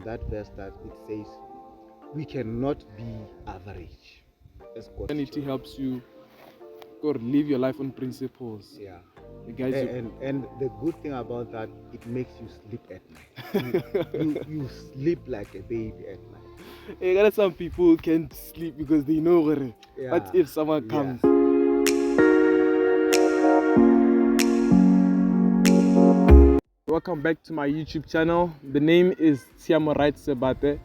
that verse that it says we cannot be average as God's Christianity children. helps you or live your life on principles. Yeah. It guides you. And the good thing about that, it makes you sleep at night. You sleep like a baby at night. Hey, got some people can't sleep because they know what Yeah. if someone comes. Welcome back to my YouTube channel. The name is Tshwaane.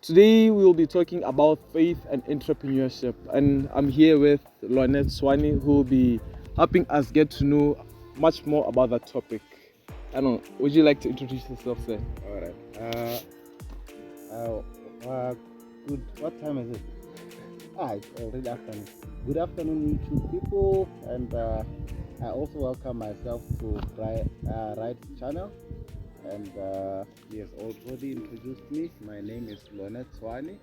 Today we will be talking about faith and entrepreneurship, and I'm here with Tshwaane, who will be helping us get to know much more about that topic. I don't know, would you like to introduce yourself, sir? All right. Good. What time is it? It's already afternoon. Good afternoon, YouTube people, and I also welcome myself to Right channel. And he has already introduced me. My name is Tshwaane,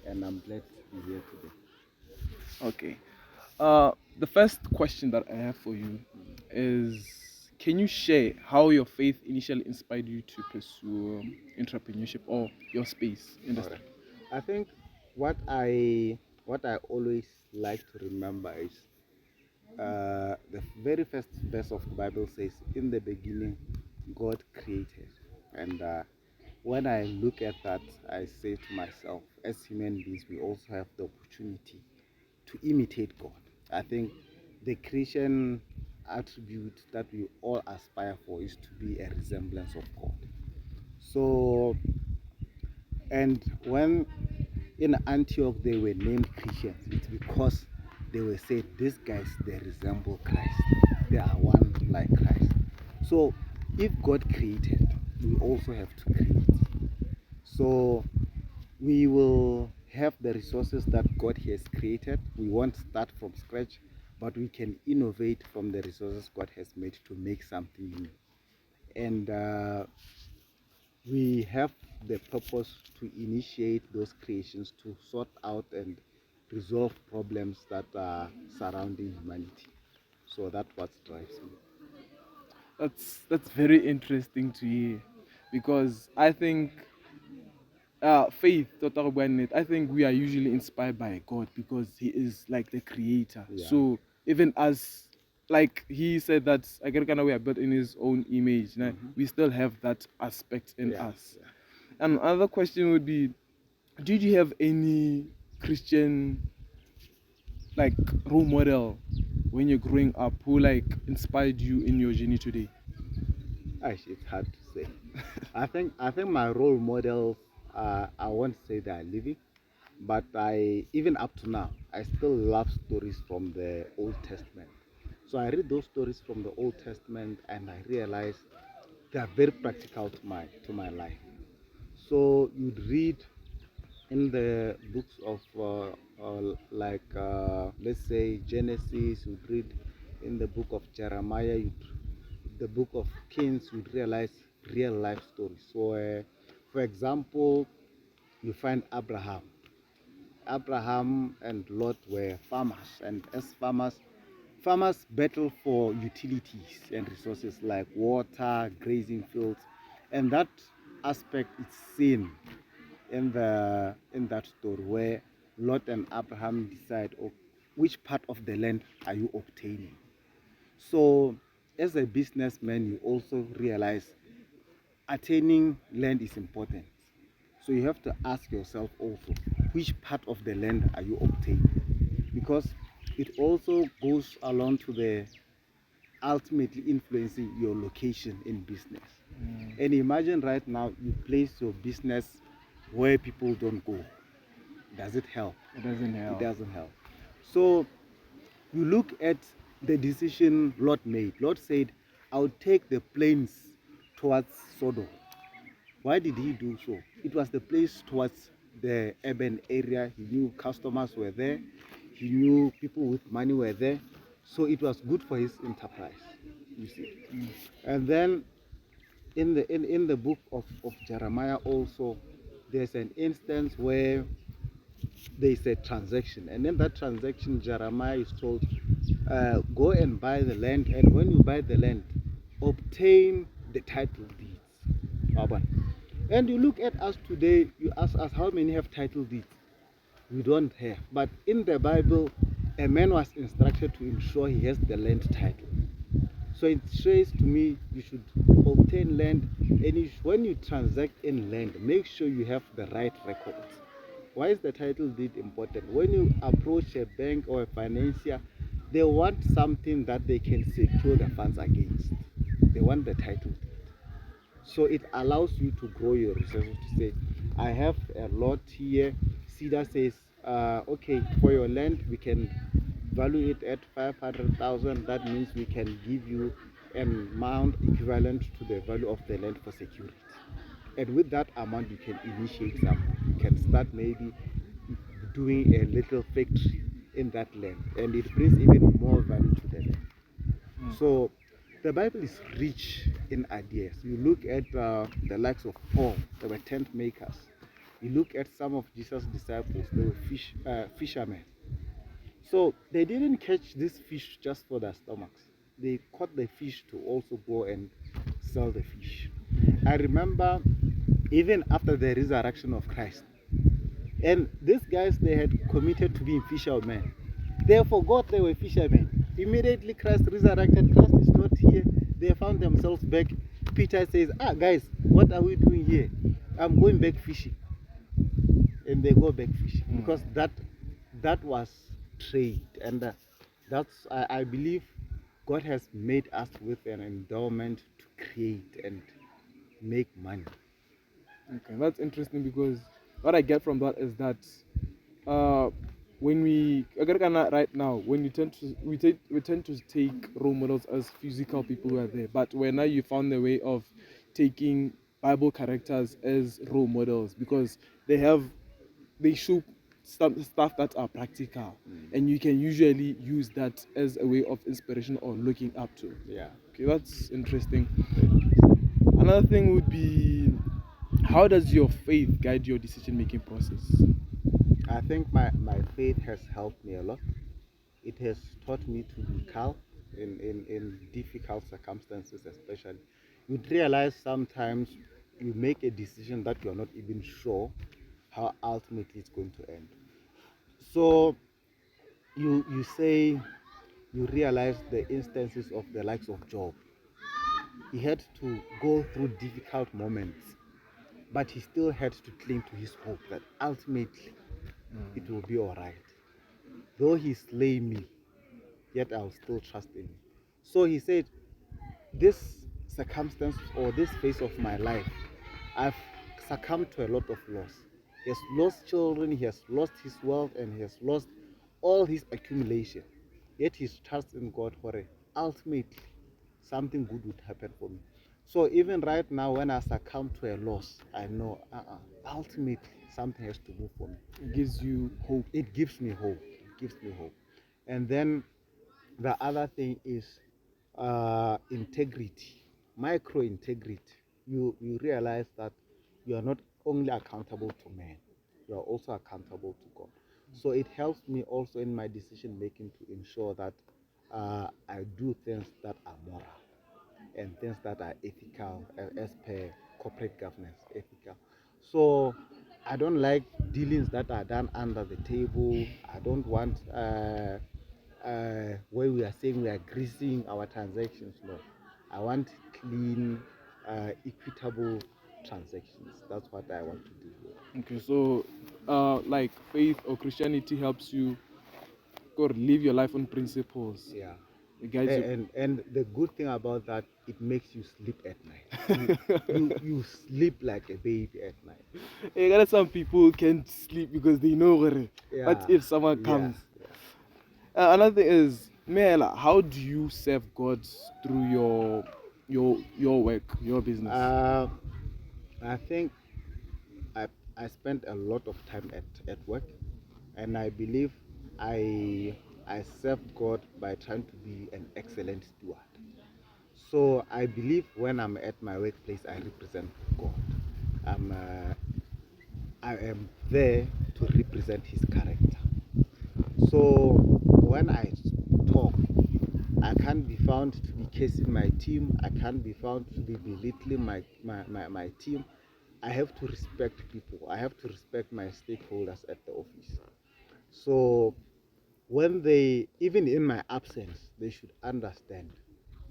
and I'm glad to be here today. Okay. The first question that I have for you is, can you share how your faith initially inspired you to pursue entrepreneurship or your space industry? Right. I think what I always like to remember is the very first verse of the Bible says, "In the beginning, God created," and when I look at that, I say to myself, as human beings, we also have the opportunity to imitate God. I think the Christian attribute that we all aspire for is to be a resemblance of God. So, and when in Antioch they were named Christians, it's because they were said, these guys, they resemble Christ. They are one like Christ. So, if God created, we also have to create. So, we will have the resources that God has created. We won't start from scratch, but we can innovate from the resources God has made to make something new. And we have the purpose to initiate those creations to sort out and resolve problems that are surrounding humanity. So that's what drives me. That's very interesting to hear, because I think faith, I think we are usually inspired by God because He is like the creator. Yeah. So even as, like he said, that I get kind of we are built in His own image. We still have that aspect in us. Yeah. And another question would be, did you have any Christian like role model when you're growing up who like inspired you in your journey today? It's hard to say. I think my role models, I won't say they are living, but I, even up to now, I still love stories from the Old Testament. So I read those stories from the Old Testament and I realize they are very practical to my life. So you'd read in the books of let's say Genesis, you'd read in the book of Jeremiah, the book of Kings, you'd realize real life stories. So for example, you find Abraham and Lot were farmers, and as farmers battle for utilities and resources like water, grazing fields, and that aspect is seen in that story where Lot and Abraham decide, oh, which part of the land are you obtaining. So as a businessman, you also realize attaining land is important. So you have to ask yourself also, which part of the land are you obtaining? Because it also goes along to the ultimately influencing your location in business. And imagine right now you place your business where people don't go. Does it help? It doesn't help. It doesn't help. So you look at the decision Lot made. Lot said, I'll take the plains towards Sodom. Why did he do so? It was the place towards the urban area. He knew customers were there. He knew people with money were there. So it was good for his enterprise, you see. And then in the book of Jeremiah also, there's an instance where there's a transaction. And in that transaction, Jeremiah is told, go and buy the land. And when you buy the land, obtain the title deeds. And you look at us today, you ask us how many have title deeds. We don't have. But in the Bible, a man was instructed to ensure he has the land title. So it says to me, you should obtain land, and when you transact in land, make sure you have the right records. Why is the title deed important? When you approach a bank or a financier, they want something that they can secure the funds against. They want the title deed. So it allows you to grow your resources to say, I have a lot here. CEDA says, okay, for your land, we can value it at 500,000. That means we can give you an amount equivalent to the value of the land for security. And with that amount, you can initiate something. You can start maybe doing a little factory in that land, and it brings even more value to the land. So the Bible is rich in ideas. You look at the likes of Paul, they were tent makers. You look at some of Jesus' disciples, they were fishermen. So they didn't catch this fish just for their stomachs. They caught the fish to also go and sell the fish. I remember even after the resurrection of Christ, and these guys, they had committed to being fishermen. They forgot they were fishermen. Immediately Christ resurrected, Christ is not here. They found themselves back. Peter says, guys, what are we doing here? I'm going back fishing. And they go back fishing because that was trade. And I believe God has made us with an endowment to create and make money. Okay, that's interesting because what I get from that is that when we right now, when we tend to take role models as physical people who are there, but where now you found the way of taking Bible characters as role models because they show stuff that are practical, and you can usually use that as a way of inspiration or looking up to. Yeah. Okay, that's interesting. Another thing would be, how does your faith guide your decision-making process? I think my faith has helped me a lot. It has taught me to be calm in difficult circumstances, especially. You'd realize sometimes you make a decision that you're not even sure how ultimately it's going to end. So you say you realize the instances of the likes of Job. He had to go through difficult moments, but he still had to cling to his hope that ultimately it will be all right. Though he slay me, yet I'll still trust in him. So he said, this circumstance or this phase of my life, I've succumbed to a lot of loss. He has lost children, he has lost his wealth, and he has lost all his accumulation. Yet he's trust in God for it. Ultimately, something good would happen for me. So even right now, when I succumb to a loss, I know ultimately something has to move for me. It gives you hope. It gives me hope. It gives me hope. And then the other thing is integrity, micro integrity. You realize that you are not only accountable to man, you are also accountable to God. So it helps me also in my decision making to ensure that I do things that are moral and things that are ethical as per corporate governance, ethical. So I don't like dealings that are done under the table. I don't want where we are saying we are greasing our transactions. No, I want clean, equitable transactions. That's what I want to do here. Okay, so like faith or Christianity helps you live your life on principles. Yeah. It guides you. And the good thing about that, it makes you sleep at night. You sleep like a baby at night. Hey, there are some people who can't sleep because they know what. Yeah. But if someone comes, another thing is, Mela, how do you serve God through your work, your business? I think I spend a lot of time at work, and I believe I serve God by trying to be an excellent steward. So I believe when I'm at my workplace, I represent God. I am there to represent His character. So when I talk, I can't be found to be cursing my team. I can't be found to be belittling my team. I have to respect people. I have to respect my stakeholders at the office. So when they, even in my absence, they should understand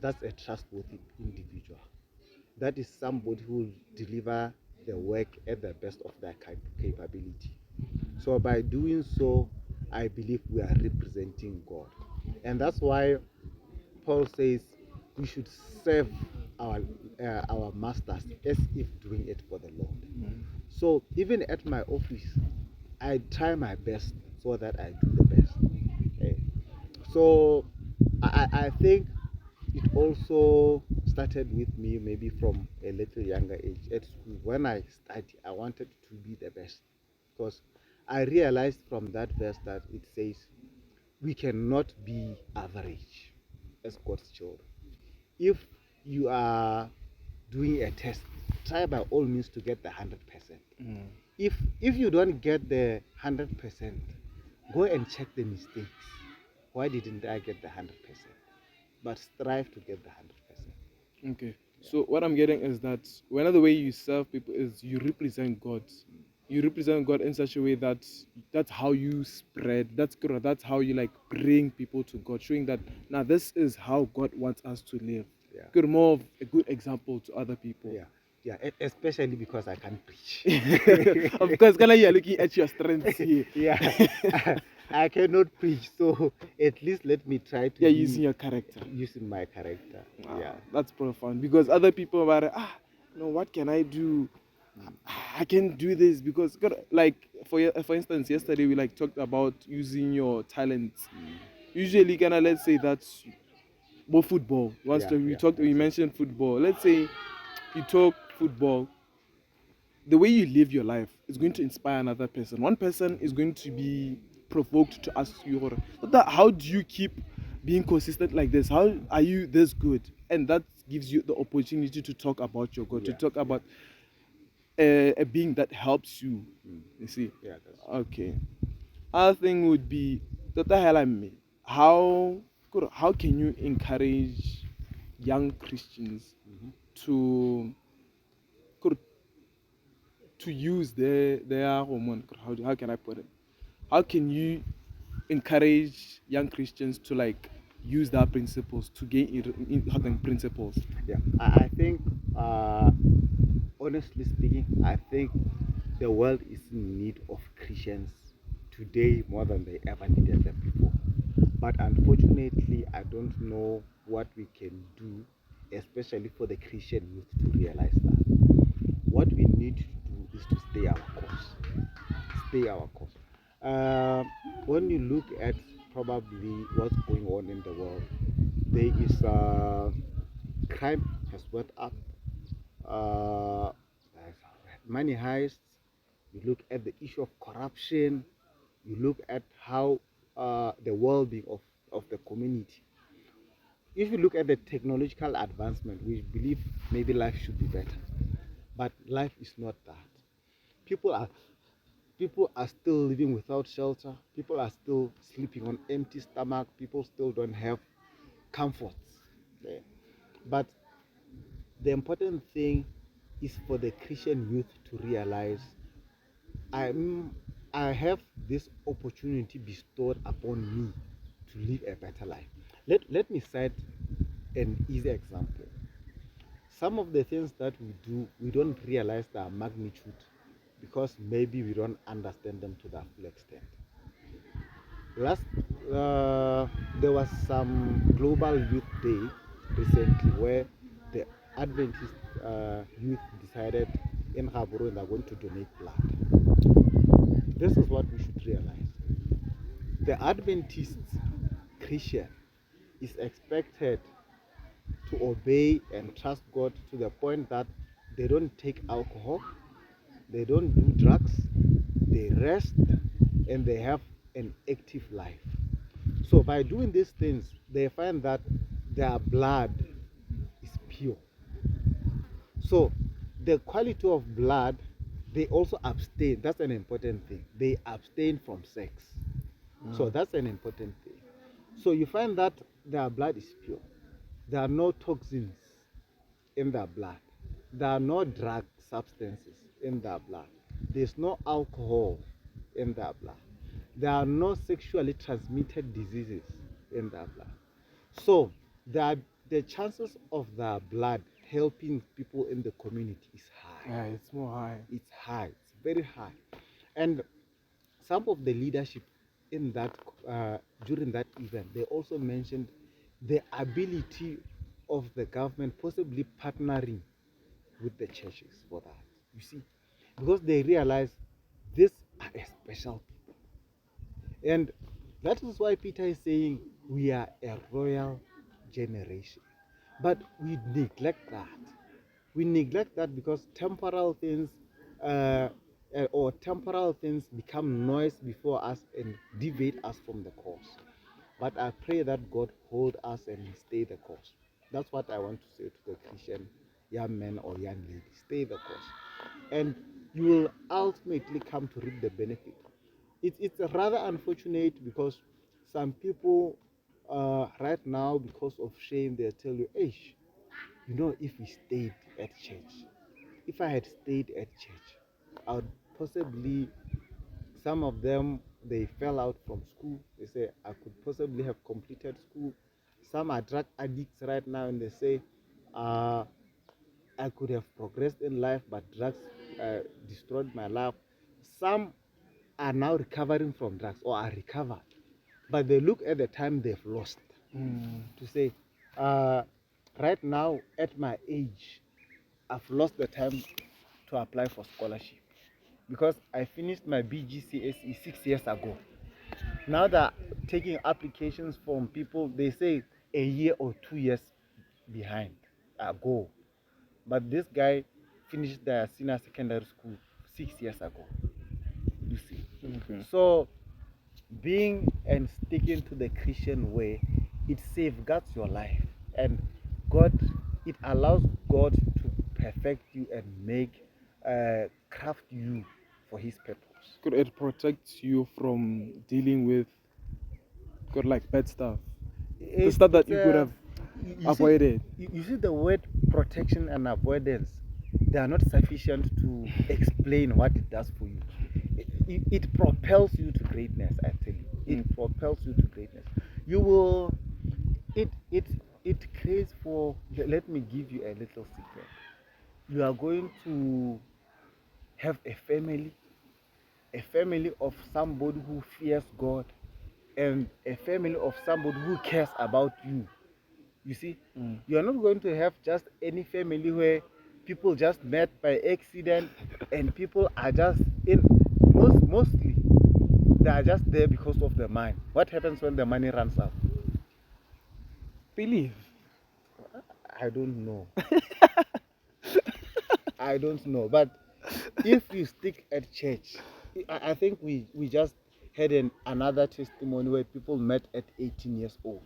that's a trustworthy individual. That is somebody who will deliver the work at the best of their capability. So by doing so, I believe we are representing God. And that's why Paul says we should serve our masters as if doing it for the Lord. So even at my office, I try my best so that I do the best. Okay. So I think it also started with me maybe from a little younger age. At school, when I studied, I wanted to be the best because I realized from that verse that it says we cannot be average as God's children. If you are doing a test, try by all means to get the 100%. If you don't get the 100%, go and check the mistakes. Why didn't I get the 100%? But strive to get the 100%. Okay. So what I'm getting is that another way you serve people is you represent God. You represent God in such a way that that's how you spread. That's good. That's how you like bring people to God, showing that now this is how God wants us to live. Yeah. Good, more of a good example to other people. Yeah. Yeah, especially because I can't preach. Of course, kind of you're looking at your strengths here. Yeah, I cannot preach, so at least let me try to. Yeah, using your character. Using my character. Yeah, that's profound because other people are what can I do? I can't do this because like for instance, yesterday we like talked about using your talents. Usually, kind of let's say that's more football. We mentioned football. Let's say you talk football. The way you live your life is going to inspire another person. One person is going to be provoked to ask you, how do you keep being consistent like this? How are you this good? And that gives you the opportunity to talk about your God, to talk about a being that helps you. You see? Yeah, that's okay. Other thing would be how can you encourage young Christians to use their hormone? How can I put it? How can you encourage young Christians to like use their principles to gain principles? Yeah, I think honestly speaking, I think the world is in need of Christians today more than they ever needed them before. But unfortunately, I don't know what we can do, especially for the Christian youth, to realize that. What we need to do is to stay our course. Stay our course. When you look at probably what's going on in the world, there is crime has went up, uh, money heists. You look at the issue of corruption. You look at how the well-being of the community. If you look at the technological advancement, we believe maybe life should be better, but life is not that. People are people are still living without shelter. People are still sleeping on empty stomach. People still don't have comforts. Yeah. But the important thing is for the Christian youth to realize I'm, I have this opportunity bestowed upon me to live a better life. Let me cite an easy example. Some of the things that we do, we don't realize their magnitude because maybe we don't understand them to that full extent. Last, there was some global youth day recently where the Adventist youth decided in Gaborone they're going to donate blood. This is what we should realize. The Adventist Christian is expected to obey and trust God to the point that they don't take alcohol, they don't do drugs, they rest, and they have an active life. So by doing these things, they find that their blood is pure. So the quality of blood, they also abstain. That's an important thing. They abstain from sex. So that's an important thing. So you find that their blood is pure. There are no toxins in their blood. There are no drug substances. in their blood. There's no alcohol in their blood. There are no sexually transmitted diseases in their blood. So the chances of their blood helping people in the community is high. Yeah, it's more high. It's high. It's very high. And some of the leadership in that during that event, they also mentioned the ability of the government possibly partnering with the churches for that. You see, because they realize these are a special people, and that is why Peter is saying we are a royal generation. But we neglect that. We neglect that because temporal things or temporal things become noise before us and deviate us from the course. But I pray that God hold us and stay the course. That's what I want to say to the Christian young men or young ladies. Stay the course. And you will ultimately come to reap the benefit. It's rather unfortunate because some people right now, because of shame, they tell you, hey, you know, if we stayed at church, if I had stayed at church, I would possibly, some of them, they fell out from school. They say, I could possibly have completed school. Some are drug addicts right now, and they say, I could have progressed in life, but drugs destroyed my life. Some are now recovering from drugs or are recovered, but they look at the time they've lost to say, right now at my age, I've lost the time to apply for scholarship because I finished my BGCSE 6 years ago. Now they're taking applications from people, they say a year or 2 years behind ago. But this guy finished the senior secondary school 6 years ago. You see. Okay. So being and sticking to the Christian way, it safeguards your life, and God, it allows God to perfect you and make craft you for His purpose. Could it protects you from dealing with like bad stuff? The stuff that you could have avoided. You see the word protection and avoidance, they are not sufficient to explain what it does for you. It propels you to greatness, I tell you. It propels you to greatness. You will, it creates for, let me give you a little secret. You are going to have a family of somebody who fears God, and a family of somebody who cares about you. You see, you are not going to have just any family where people just met by accident and people are just mostly they are just there because of the money. What happens when the money runs out? Believe. I don't know. I don't know. But if you stick at church, I think we just had another testimony where people met at 18 years old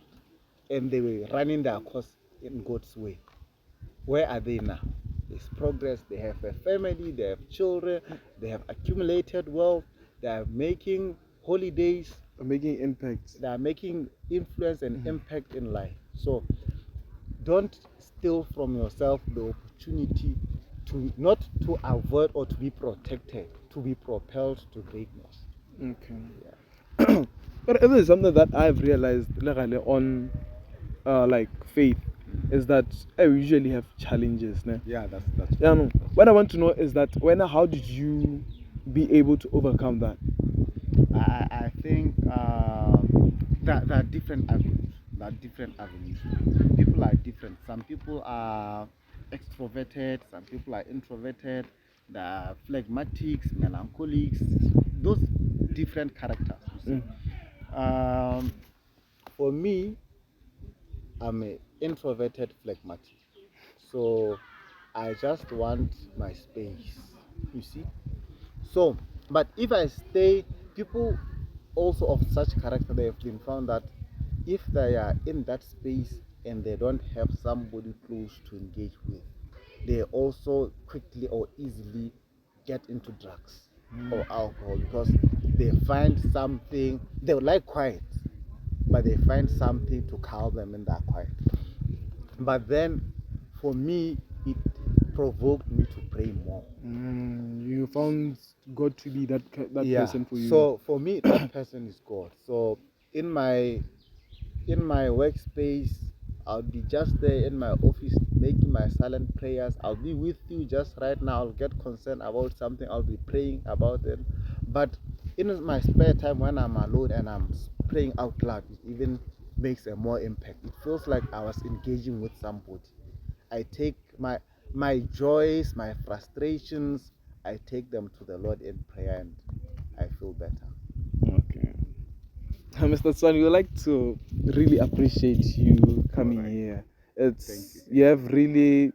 and they were running their course in God's way. Where are they now? There's progress. They have a family, they have children, they have accumulated wealth, they are making holidays, Making impacts. they are making influence and impact in life. So don't steal from yourself the opportunity to not to avoid or to be protected, to be propelled to greatness. Okay. Yeah. But it is something that I've realized like, on like faith is that I usually have challenges. Ne? Yeah, that's Yeah, no. What I want to know is that how did you be able to overcome that? I think that there are different avenues. People are different. Some people are extroverted, some people are introverted, they are phlegmatics, melancholics, those different characters. You see. For me, I'm an introverted phlegmatic. So I just want my space. You see? So, but if I stay, people also of such character, they have been found that if they are in that space and they don't have somebody close to engage with, they also quickly or easily get into drugs or alcohol because they find something, they like quiet, but they find something to calm them in that quiet. But then for me, provoked me to pray more. You found God to be that person for you. So for me, that person is God. So in my workspace, I'll be just there in my office making my silent prayers. I'll be with you just right now. I'll get concerned about something. I'll be praying about it. But in my spare time when I'm alone and I'm praying out loud, it even makes a more impact. It feels like I was engaging with somebody. I take my joys, my frustrations, I take them to the Lord in prayer, and I feel better. Okay. Mr. Tshwaane, we would like to really appreciate you coming here. Thank You have really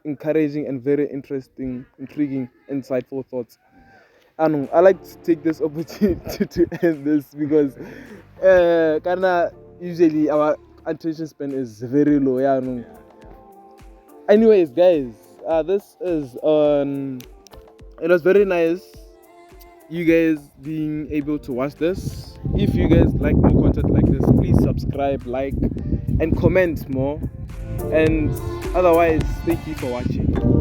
encouraging and very interesting, intriguing, insightful thoughts. And I like to take this opportunity to end this because kinda usually our attention span is very low. Anyways, guys, this is it was very nice you guys being able to watch this. If you guys like more content like this, please subscribe, like, and comment more. And otherwise, thank you for watching.